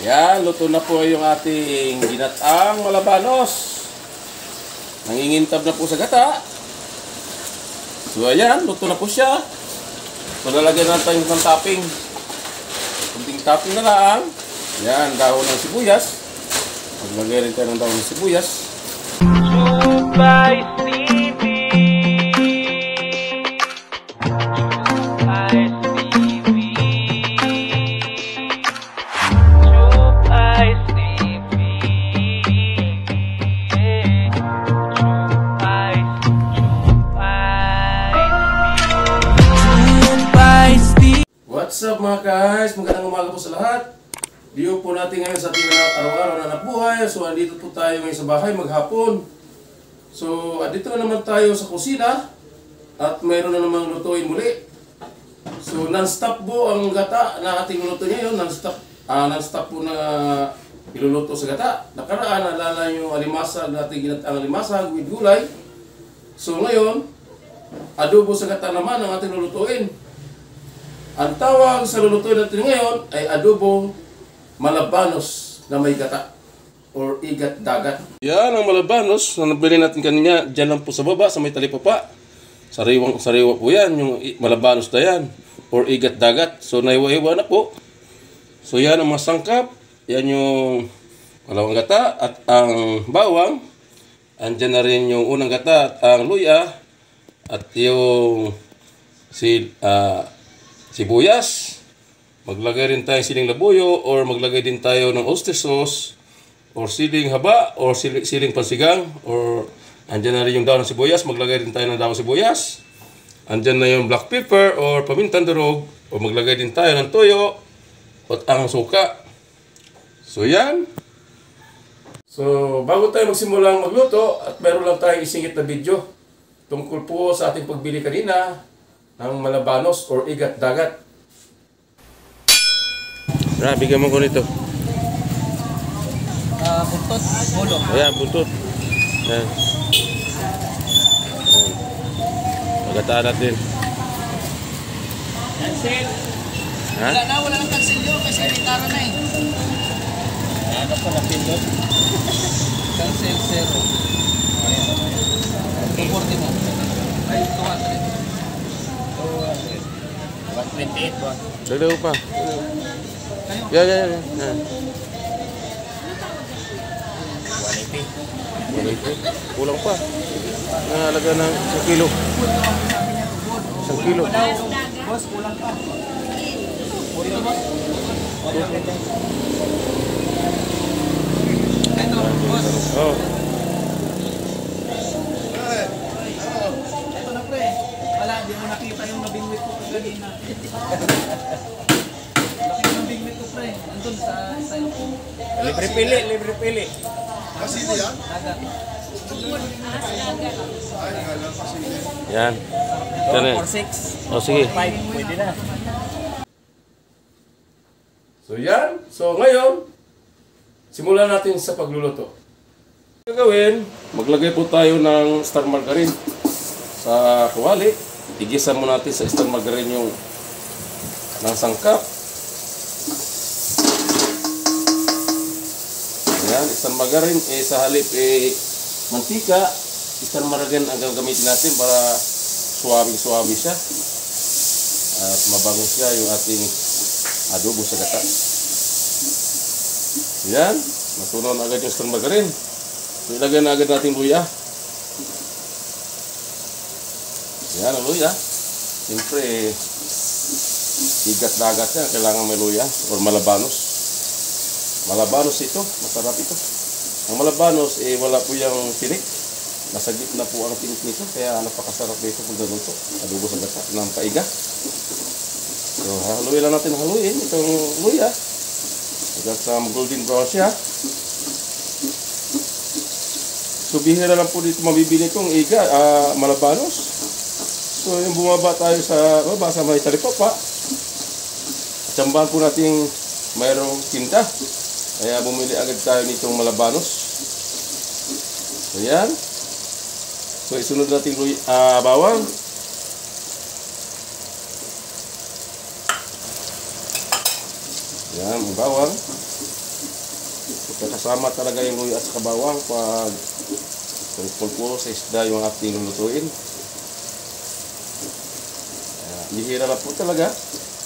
Yan, luto na po yung ating ginataang malabanos. Nangingintab na po sa gata. So ayan, luto na po siya. So lalagyan natin ng topping. Kunting topping na lang. Yan, dahon ng sibuyas. Maglagay rin tayo ng dahon ng sibuyas. What's up mga guys? Magandang umaga po sa lahat. Diyo po natin ngayon sa ating araw-araw na nabuhay. So andito po tayo ngayon sa bahay maghapon. So andito na naman tayo sa kusina. At mayroon na namang lutuin muli. So non-stop po ang gata na ating luto ngayon. Non-stop po na iluluto sa gata. Nakaraan, naalala yung alimasa, natin ginataang alimasa with gulay. So ngayon, adobo sa gata naman ang ating lulutuin. Ang tawag sa lulutuin natin ngayon ay adobo malabanos na may gata or igat dagat. Yan ang malabanos na nabili natin kanina. Diyan lang po sa baba, sa may talipapa. Sariwa po yan, yung malabanos na yan or igat dagat. So naiwa-iwa na po. So yan ang masangkap. Yan yung malawang gata at ang bawang. Andyan na rin yung unang gata at ang luya. At yung sibuyas. Maglagay rin tayo siling labuyo or maglagay din tayo ng oyster sauce or siling haba or siling pansigang or andyan na rin yung daon ng sibuyas. Maglagay rin tayo ng daon ng sibuyas. Andyan na yung black pepper or pamintang durog or maglagay din tayo ng toyo at ang suka. So yan. So bago tayo magsimulang magluto at meron lang tayong isingit na video tungkol po sa ating pagbili kanina ng malabanos or igat dagat. Bigyan mo ko nito. Buntot, ulo. Ayan, buntot. Ayan. Pagataan natin. Cancel. Ha? Wala nang cancel yun kasi ritara na eh. Ano pa napindot? Cancel 0. Ayan. 240 mo. Ay, 200. 128 ba? Dalaw pa. Yan. 180. 180. Kulang pa. Nahalaga ng 1 kilo. 1 kilo. Boss, kulang pa. 40 boss. Ito, boss. Oh. Ito na pre. Wala, hindi mo nakita yung nabingwit ko kanina. Laki ng bingwit ko pre. Andun sa cellphone. Libre pili. Kasi yan? Dagat. Yan. Yan eh. 4-6. O sige. 5. Pwede na. So yan. So ngayon, simulan natin sa pagluluto. Gagawin, maglagay po tayo ng star margarine sa kawali. Igisa mo natin sa star margarine yung ng sangkap. Ayan, star margarine sa halip mantika. Star margarine ang gagamitin natin para suwabing-suwabi siya at mabango siya yung ating adobo sa gata. Ayan, natunaw na agad yung star margarine. So ilagay na agad natin luya. Ayan ang luya. Siyempre igat dagat yan, kailangan may luya or malabanos. Malabanos ito, masarap ito. Ang malabanos wala po yung tinik. Nasa gitna po ang tinik nito, kaya napakasarap nito kung galuto. Adobo sa gata ng paiga. So haluin lang natin, haluin itong luya hanggang sa golden brown siya. So bihira lang po dito mabibili itong malabanos. So yung bumaba tayo sa baba sa may talipapa, tsambahan po natin mayroong tinda. Kaya bumili agad tayo nitong malabanos. So yan. So isunod natin bawang. Yan, bawang. Kasama talaga yung luya at saka bawang pag tungkol po sa isda yung ating lulutuin. Bihira na po talaga.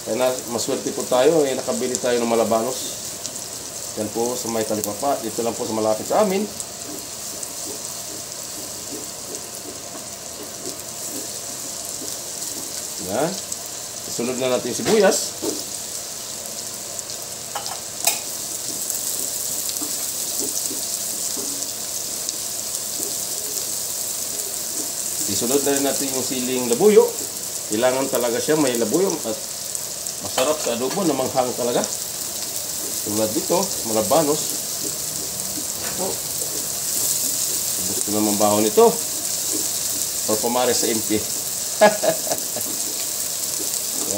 Kaya maswerte po tayo, nakabili tayo ng Malabanos. Yan po sa may Talipapa. Dito lang po sa malapit sa amin. Yan. Isunod na natin yung sibuyas. Isunod na rin natin yung siling labuyo. Kailangan talaga siya may labuyo at masarap sa adobo na manghang talaga. Tulad dito, Malabanos. Oh. Gusto naman baho nito. Or pumare sa MP.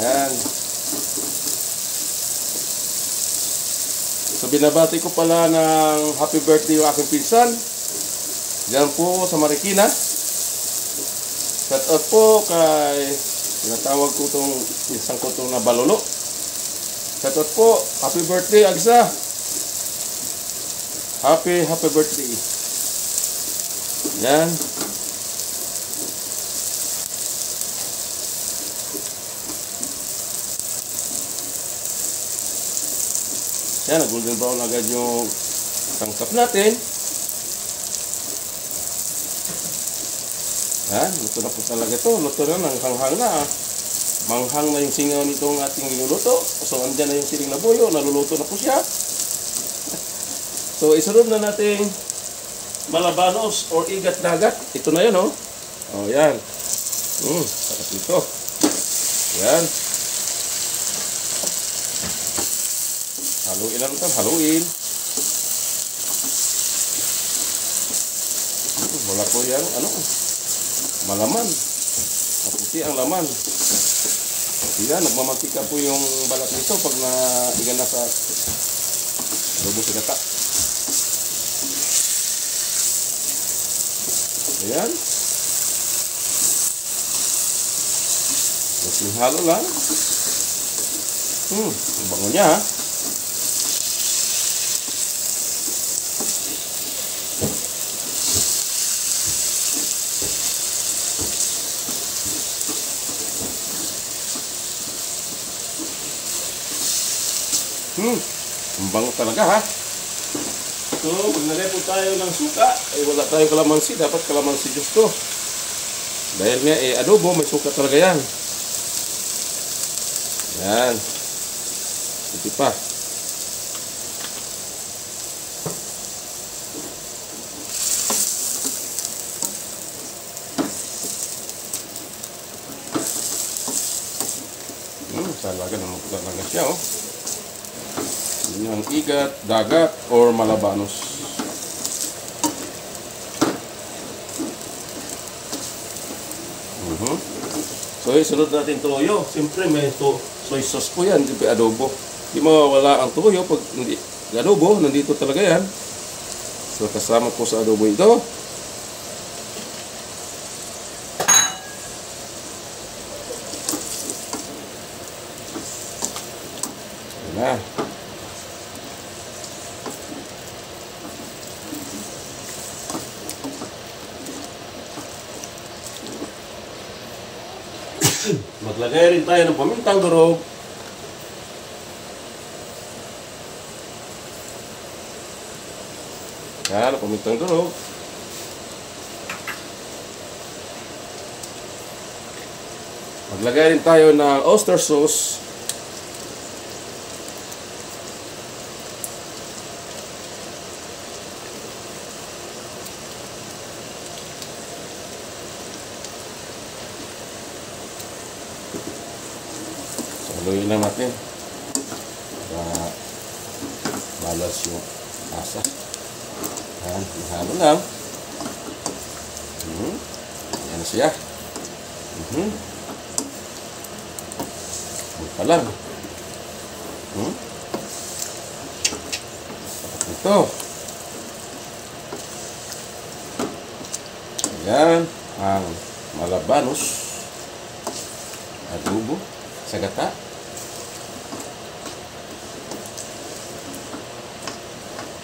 Yan. So binabati ko pala ng happy birthday yung aking pinsan. Diyan po sa Marikina. Shout out po kay tinatawag ko itong pinsan ko itong na Balolo. Shout out po. Happy birthday, Agsa. Happy birthday. Yan. Yan, nag-golden brown agad yung tangkap natin. Yan, luto na po talaga ito. Luto na, hanghang na. Manghang na yung singaw nitong ating niluluto. So, andyan na yung siling labuyo. Naluluto na po siya. So, isunod na natin Malabanos or igat dagat. Ito na yun, oh. Oh, yan. Sarap ito. Yan. Haluin lang ito, haluin. Wala po yan, malaman. Maputi ang laman. Yan, nagmamantika po yung balat nito pag naigan na sa adobo sa gata. Ayan. Masing halo lang. Ang bango niya, ha. Ang bango talaga, ha. So, pag nalay po tayo ng suka, ay wala tayong kalamansi. Dapat kalamansi juice to. Dahil nga, adobo, may suka talaga yan. Yan. Iti pa. Talaga naman talaga siya, oh. Yung igat, dagat, or Malabanos. So, isunod natin toyo. Siyempre, may soy sauce po yan. Di adobo. Di mawawala ang toyo pag hindi adobo. Nandito talaga yan. So, kasama po sa adobo ito. Yan na. Maglagay rin tayo ng pamintang durog. Yan, pamintang durog. Maglagay rin tayo ng oyster sauce. Haluin lang natin para balas yung asa. Yan, halo lang. Yan siya. Ito lang. Ito. Yan ang Malabanos adobo sa gata.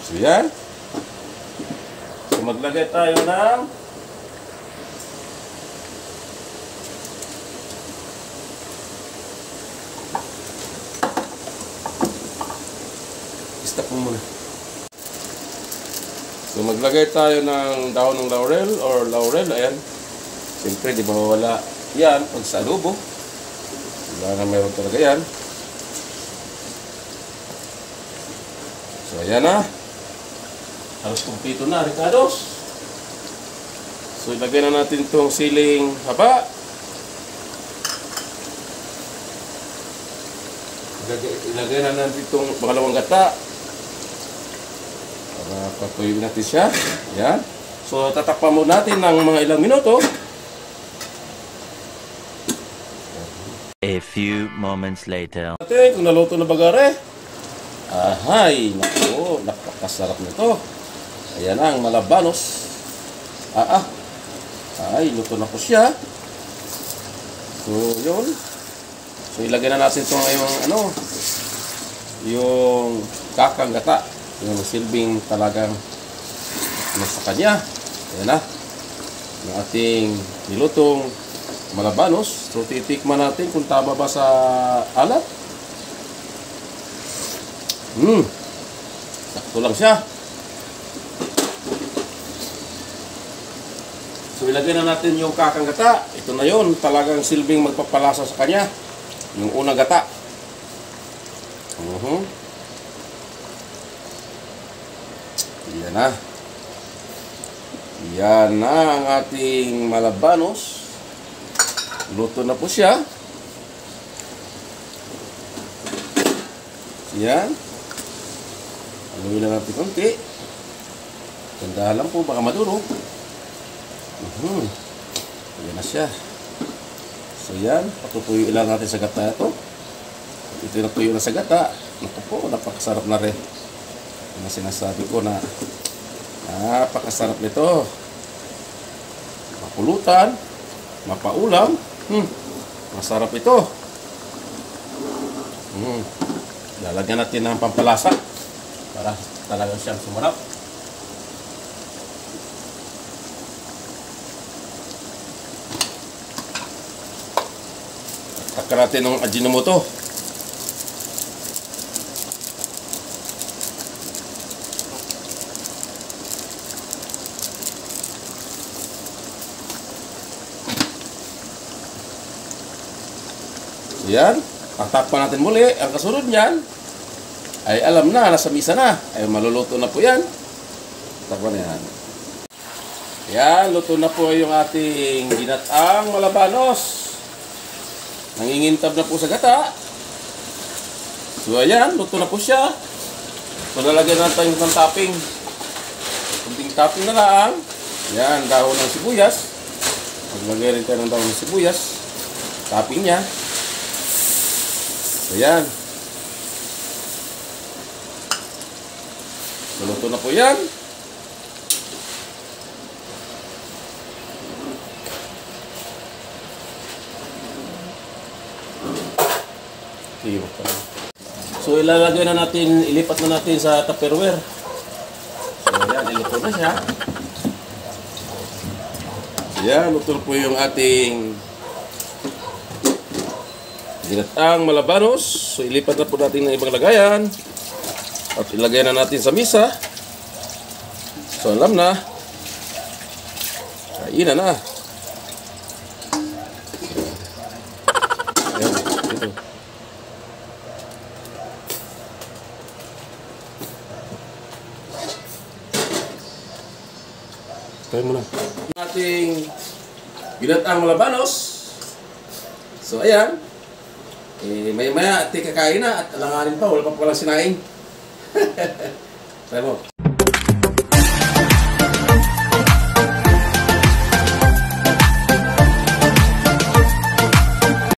So yan. So maglagay tayo ng stop mo muna. So maglagay tayo ng dahon ng laurel or laurel, ayan. Siyempre di mawawala yan pag sa adobo. Wala na mayroon talaga yan. So ayan na. Halos kumpleto na, Ricardos. So ilagay na natin itong siling haba. Ilagay na natin itong pangalawang gata. Para patuyuin natin siya. Ayan. So tatakpan mo natin ng mga ilang minuto. A few moments later. Natin kung naluto na bagare. Ahay, naku, napakasarap nito. Ayan ang malabanos. Ay, luto na po siya. So, yun. So, ilagay na natin itong yung kakang gata. Yung silbing talagang nasa kanya. Ayan na. Yung ating nilutong malabanos. So, titikman natin kung tama ba sa alat. Sakto lang siya. So, ilagay na natin yung kakang gata. Ito na yun. Talagang silbing magpapalasa sa kanya. Yung unang gata. Yan na. Yan na ang ating malabanos. Luto na po siya. Yan. Haluin na natin konti. Tandahan lang po, baka madurog. Yan na siya. So yan, patutuyuin lang natin sa gata ito. Ito yung natuyo na sa gata. Naku po, napakasarap na rin. Yung sinasabi ko na napakasarap nito. Mapulutan, mapaulam. Masarap ito. Lalagyan natin ng pampalasa para talagang siyang sumarap. Takpan natin ng Ajinomoto. Yan. Takpan natin muli. Ang kasunod niyan ay alam na, nasa misa na. Ay maluluto na po yan. Takpan na yan. Yan, luto na po yung ating ginataang malabanos. Nangingintab na po sa gata. So ayan, luto na po siya. So lalagyan natin ng topping. Kunting topping na lang. Yan, dahon ng sibuyas. Maglagay rin tayo ng dahon ng sibuyas. Topping niya. So yan. So luto na po yan. So ilalagay na natin, ilipat na natin sa Tupperware. So yan, iluto na siya. So yan, luto po yung ating ginataang malabanos. So ilipat na po natin ng ibang lagayan. At ilagay na natin sa misa. So alam na. Kainan na. Ayan, ito. Try mo na. Ating ginataang malabanos. So ayan. Maya-maya, kakain na at alanganin pa. Wala pa palang sinaing. Try mo.